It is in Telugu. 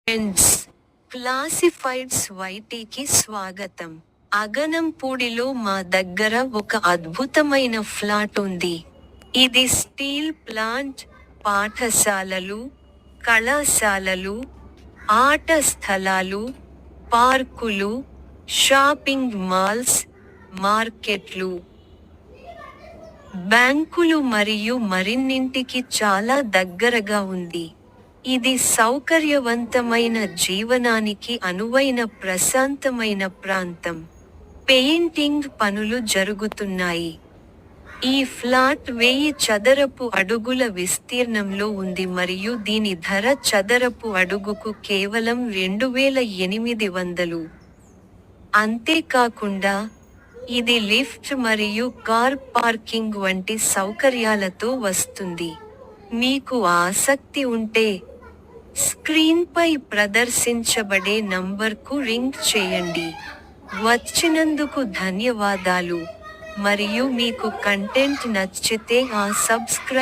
ఫ్రెండ్స్, క్లాసిఫైడ్స్ వైటీకి స్వాగతం. అగనంపూడిలో మా దగ్గర ఒక అద్భుతమైన ఫ్లాట్ ఉంది. ఇది స్టీల్ ప్లాంట్, పాఠశాలలు, కళాశాలలు, ఆట స్థలాలు, పార్కులు, షాపింగ్ మాల్స్, మార్కెట్లు, బ్యాంకులు మరియు మరిన్నింటికి చాలా దగ్గరగా ఉంది. ఇది సౌకర్యవంతమైన జీవనానికి అనువైన ప్రశాంతమైన ప్రాంతం. పెయింటింగ్ పనులు జరుగుతున్నాయి. ఈ ఫ్లాట్ 1000 చదరపు అడుగుల విస్తీర్ణంలో ఉంది మరియు దీని ధర చదరపు అడుగుకు కేవలం 2800. అంతేకాకుండా, ఇది లిఫ్ట్ మరియు కార్ పార్కింగ్ వంటి సౌకర్యాలతో వస్తుంది. మీకు ఆసక్తి ఉంటే, స్క్రీన్పై ప్రదర్శించబడే నంబర్కు రింగ్ చేయండి. వచ్చినందుకు ధన్యవాదాలు, మరియు మీకు కంటెంట్ నచ్చితే సబ్స్క్రైబ్